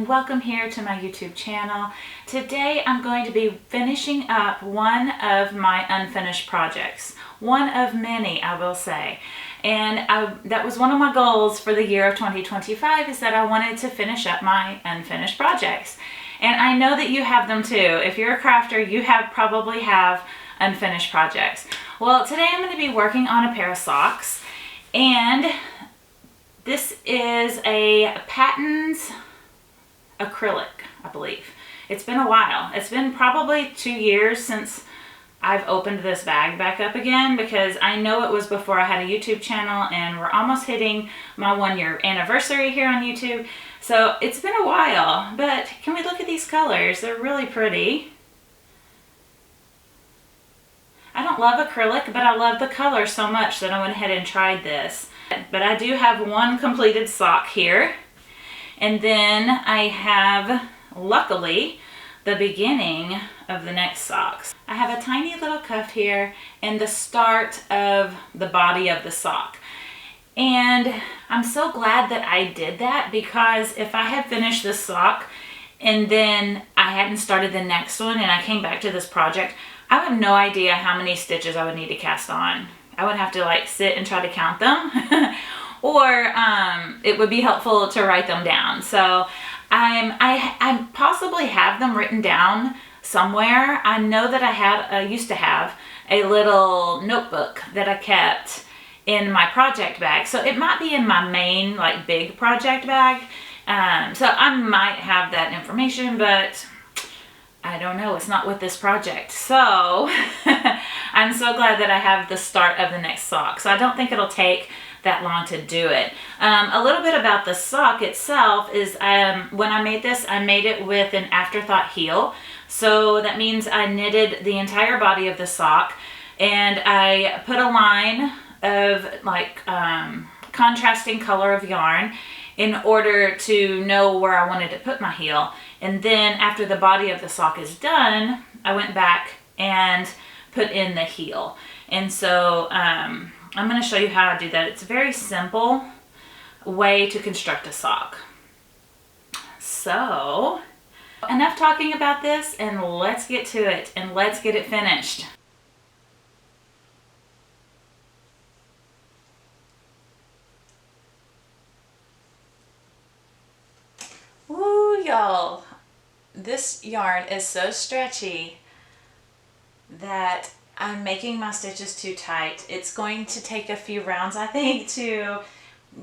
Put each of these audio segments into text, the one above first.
and welcome here to my YouTube channel. Today I'm going to be finishing up one of my unfinished projects. One of many, I will say. And that was one of my goals for the year of 2025, is that I wanted to finish up my unfinished projects. And I know that you have them too. If you're a crafter, you probably have unfinished projects. Well, today I'm going to be working on a pair of socks, and this is a Patton's acrylic, I believe. It's been a while. It's been probably 2 years since I've opened this bag back up again, because I know it was before I had a YouTube channel, and we're almost hitting my 1 year anniversary here on YouTube. So it's been a while, but can we look at these colors? They're really pretty. I don't love acrylic, but I love the color so much that I went ahead and tried this. But I do have one completed sock here. And then I have, luckily, the beginning of the next socks. I have a tiny little cuff here and the start of the body of the sock. And I'm so glad that I did that, because if I had finished this sock and then I hadn't started the next one and I came back to this project, I have no idea how many stitches I would need to cast on. I would have to like sit and try to count them or it would be helpful to write them down. So I possibly have them written down somewhere. I know that I used to have a little notebook that I kept in my project bag. So it might be in my main like big project bag. So I might have that information, but I don't know, it's not with this project. So I'm so glad that I have the start of the next sock. So I don't think it'll take that long to do it. A little bit about the sock itself is when I made this, I made it with an afterthought heel. So that means I knitted the entire body of the sock, and I put a line of like contrasting color of yarn in order to know where I wanted to put my heel. And then after the body of the sock is done, I went back and put in the heel. And so I'm going to show you how I do that. It's a very simple way to construct a sock. So enough talking about this, and let's get to it and let's get it finished. Woo, y'all. This yarn is so stretchy that I'm making my stitches too tight. It's going to take a few rounds, I think, to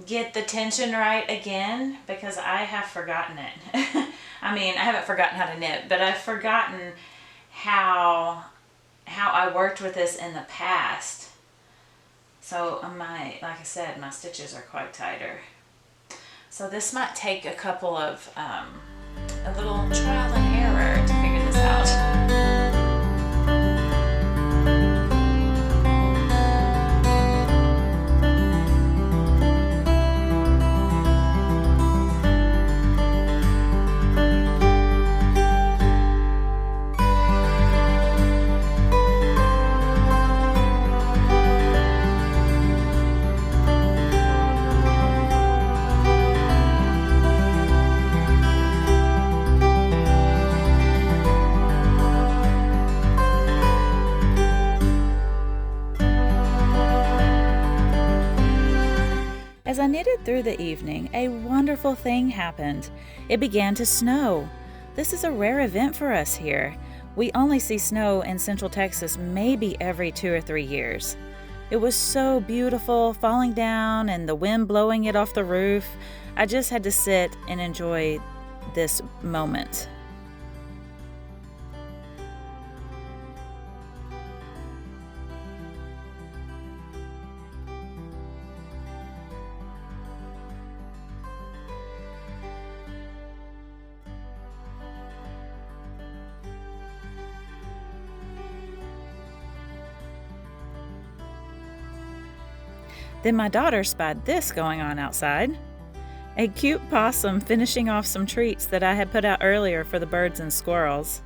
get the tension right again, because I have forgotten it. I mean, I haven't forgotten how to knit, but I've forgotten how I worked with this in the past. So like I said, my stitches are quite tighter. So this might take a couple of, a little trial and error to figure this out. As I knitted through the evening, a wonderful thing happened. It began to snow. This is a rare event for us here. We only see snow in Central Texas maybe every 2 or 3 years. It was so beautiful, falling down and the wind blowing it off the roof. I just had to sit and enjoy this moment. Then my daughter spied this going on outside. A cute possum finishing off some treats that I had put out earlier for the birds and squirrels.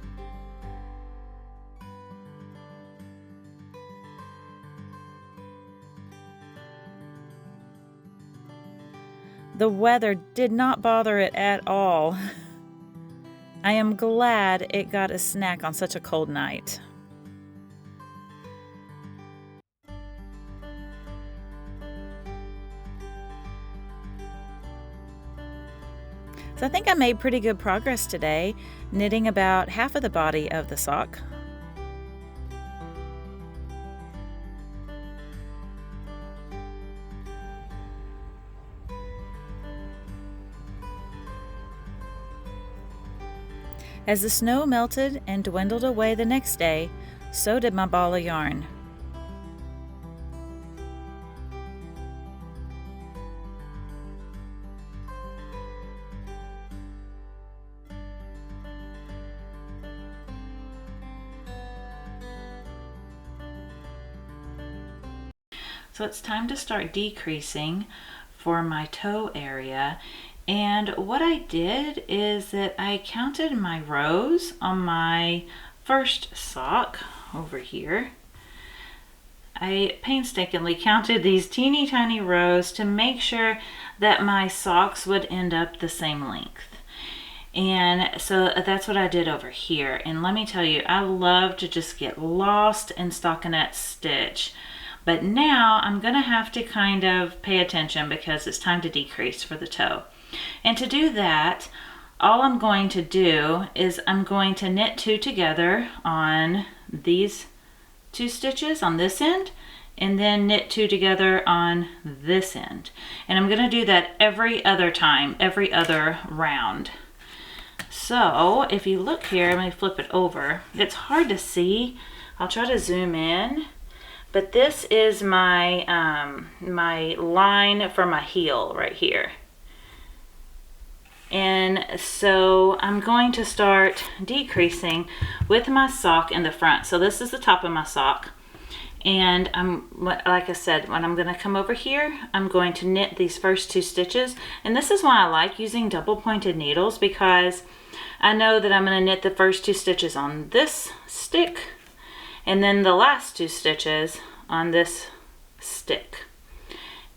The weather did not bother it at all. I am glad it got a snack on such a cold night. So I think I made pretty good progress today, knitting about half of the body of the sock. As the snow melted and dwindled away the next day, so did my ball of yarn. So it's time to start decreasing for my toe area. And what I did is that I counted my rows on my first sock over here. I painstakingly counted these teeny tiny rows to make sure that my socks would end up the same length. And so that's what I did over here. And let me tell you, I love to just get lost in stockinette stitch. But now I'm gonna have to kind of pay attention because it's time to decrease for the toe. And to do that, all I'm going to do is I'm going to knit 2 together on these 2 stitches on this end, and then knit 2 together on this end. And I'm gonna do that every other time, every other round. So if you look here, let me flip it over. It's hard to see. I'll try to zoom in. But this is my, my line for my heel right here. And so I'm going to start decreasing with my sock in the front. So this is the top of my sock. And like I said, when I'm going to come over here, I'm going to knit these first 2 stitches. And this is why I like using double pointed needles, because I know that I'm going to knit the first 2 stitches on this stick, and then the last 2 stitches on this stick.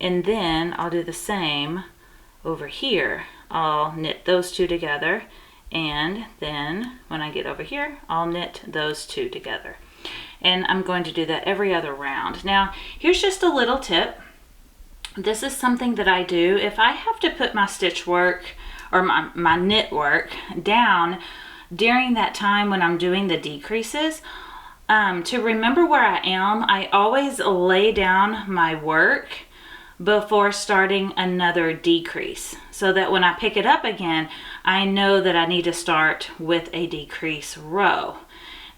And then I'll do the same over here. I'll knit those 2 together, and then when I get over here, I'll knit those 2 together. And I'm going to do that every other round. Now, here's just a little tip. This is something that I do if I have to put my stitch work or my knit work down during that time when I'm doing the decreases. To remember where I am, I always lay down my work before starting another decrease, so that when I pick it up again, I know that I need to start with a decrease row.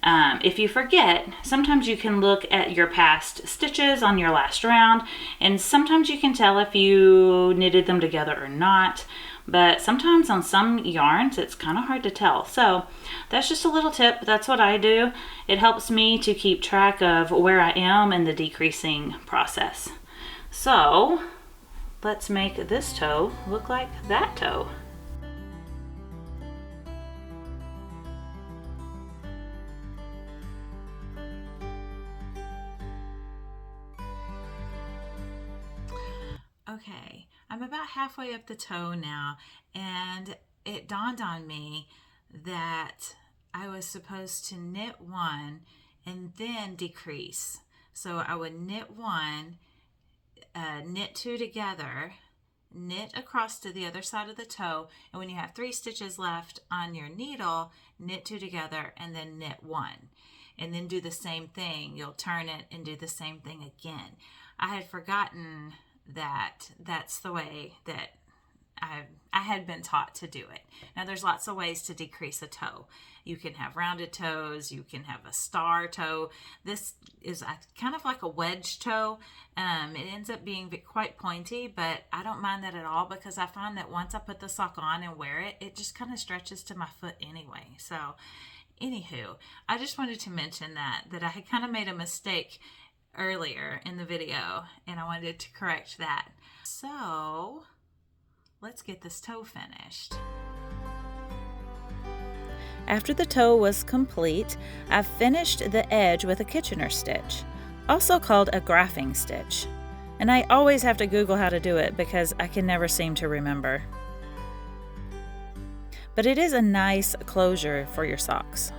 If you forget, sometimes you can look at your past stitches on your last round, and sometimes you can tell if you knitted them together or not. But sometimes on some yarns, it's kind of hard to tell. So that's just a little tip. That's what I do. It helps me to keep track of where I am in the decreasing process. So let's make this toe look like that toe. Okay, I'm about halfway up the toe now, and it dawned on me that I was supposed to knit 1 and then decrease. So I would knit 1, knit 2 together, knit across to the other side of the toe, and when you have 3 stitches left on your needle, knit 2 together and then knit 1. And then do the same thing. You'll turn it and do the same thing again. I had forgotten that that's the way that I had been taught to do it. Now there's lots of ways to decrease a toe. You can have rounded toes, you can have a star toe. This is kind of like a wedge toe. It ends up being quite pointy, but I don't mind that at all, because I find that once I put the sock on and wear it, it just kind of stretches to my foot anyway. So anywho, I just wanted to mention that I had kind of made a mistake earlier in the video, and I wanted to correct that. So let's get this toe finished. After the toe was complete, I finished the edge with a Kitchener stitch, also called a graphing stitch. And I always have to Google how to do it because I can never seem to remember. but it is a nice closure for your socks.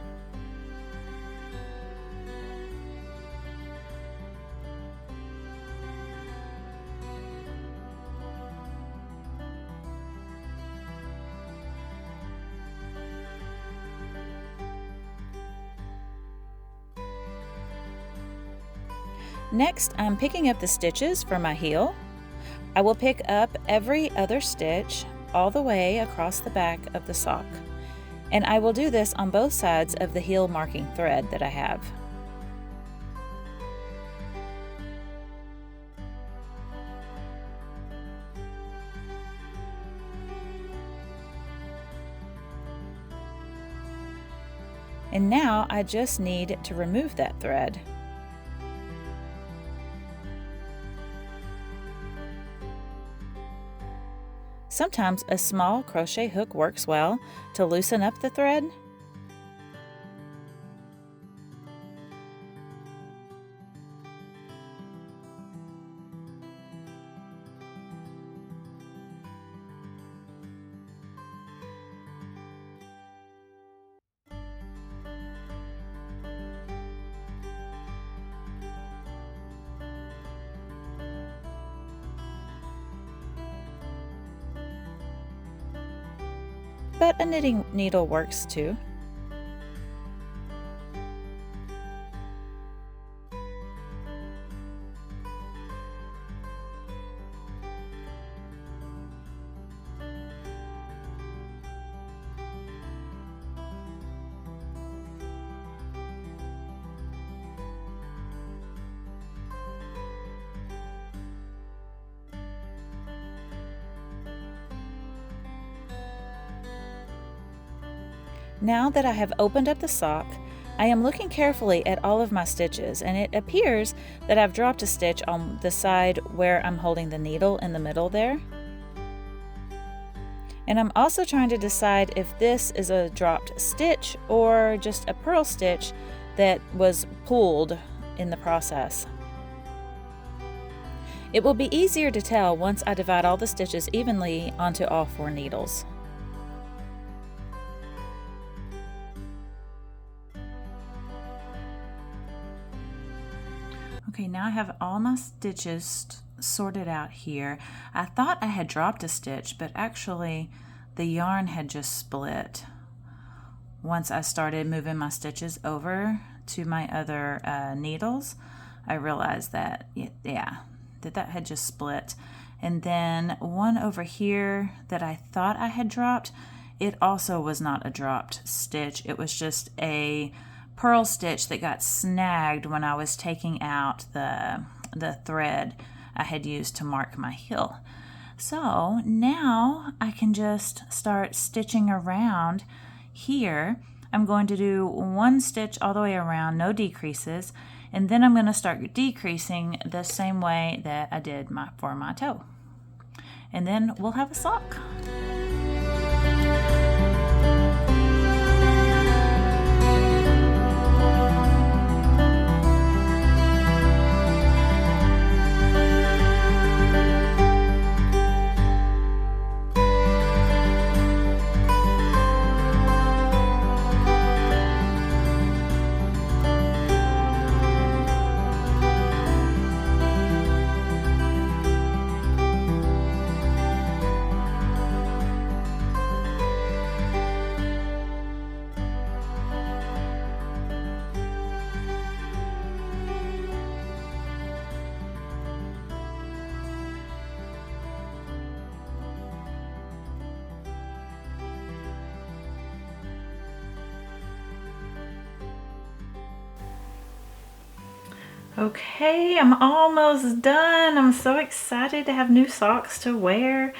Next, I'm picking up the stitches for my heel. I will pick up every other stitch all the way across the back of the sock, and I will do this on both sides of the heel marking thread that I have. And now I just need to remove that thread. Sometimes a small crochet hook works well to loosen up the thread. But a knitting needle works too. Now that I have opened up the sock, I am looking carefully at all of my stitches, and it appears that I've dropped a stitch on the side where I'm holding the needle in the middle there. And I'm also trying to decide if this is a dropped stitch or just a purl stitch that was pulled in the process. It will be easier to tell once I divide all the stitches evenly onto all 4 needles. Okay, now I have all my stitches sorted out here. I thought I had dropped a stitch, but actually the yarn had just split. Once I started moving my stitches over to my other needles, I realized that, that had just split. And then one over here that I thought I had dropped, it also was not a dropped stitch. It was just a purl stitch that got snagged when I was taking out the thread I had used to mark my heel. So now I can just start stitching around here. I'm going to do 1 stitch all the way around, no decreases, and then I'm going to start decreasing the same way that I did for my toe. And then we'll have a sock. Okay, I'm almost done. I'm so excited to have new socks to wear.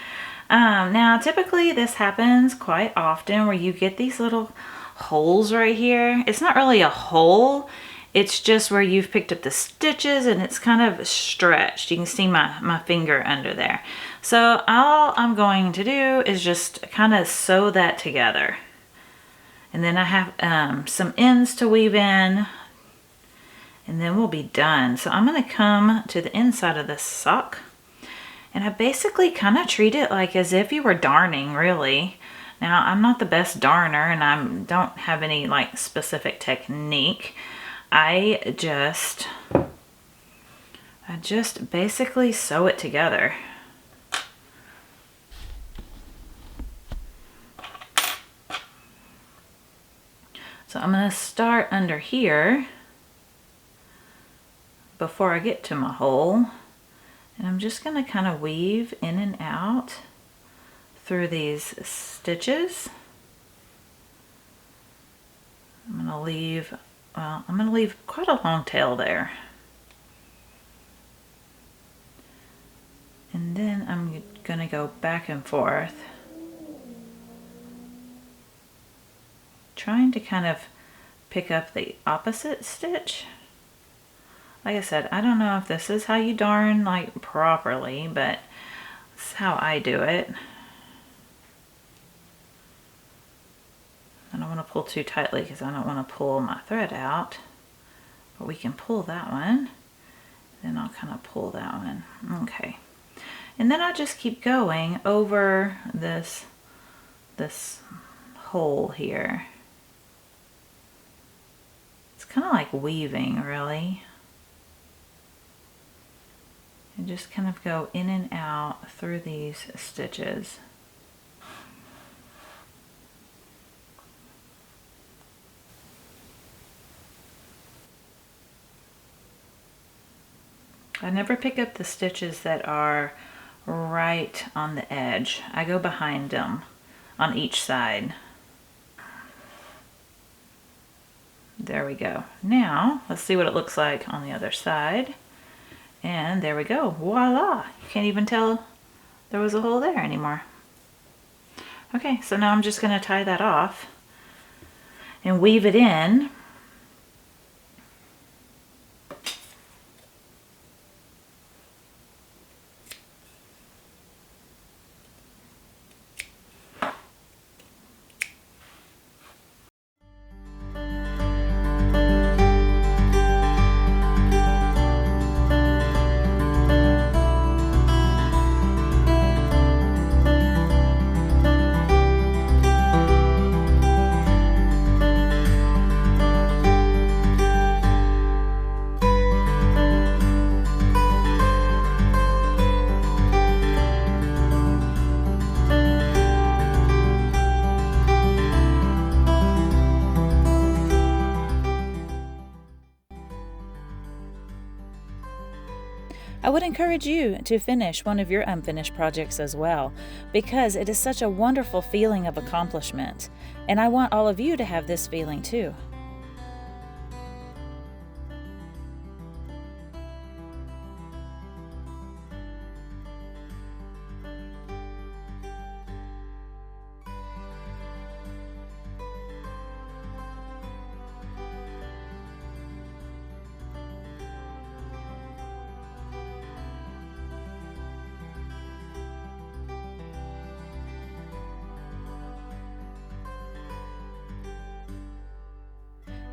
Now, typically this happens quite often where you get these little holes right here. It's not really a hole. It's just where you've picked up the stitches and it's kind of stretched. You can see my finger under there. So all I'm going to do is just kind of sew that together. And then I have some ends to weave in, and then we'll be done. So I'm going to come to the inside of this sock, and I basically kind of treat it like as if you were darning, really. Now, I'm not the best darner, and I don't have any like specific technique. I just basically sew it together. So I'm going to start under here before I get to my hole, and I'm just going to kind of weave in and out through these stitches. I'm going to leave quite a long tail there. And then I'm going to go back and forth, trying to kind of pick up the opposite stitch. Like I said, I don't know if this is how you darn like properly, but it's how I do it. I don't want to pull too tightly because I don't want to pull my thread out, but we can pull that one. Then I'll kind of pull that one. Okay. And then I just keep going over this hole here. It's kind of like weaving, really. And just kind of go in and out through these stitches. I never pick up the stitches that are right on the edge. I go behind them on each side. There we go. Now let's see what it looks like on the other side. And there we go. Voila! You can't even tell there was a hole there anymore. Okay, so now I'm just going to tie that off and weave it in. I would encourage you to finish one of your unfinished projects as well, because it is such a wonderful feeling of accomplishment, and I want all of you to have this feeling too.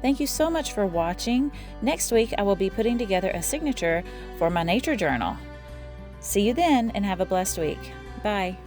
Thank you so much for watching. Next week, I will be putting together a signature for my nature journal. See you then, and have a blessed week. Bye.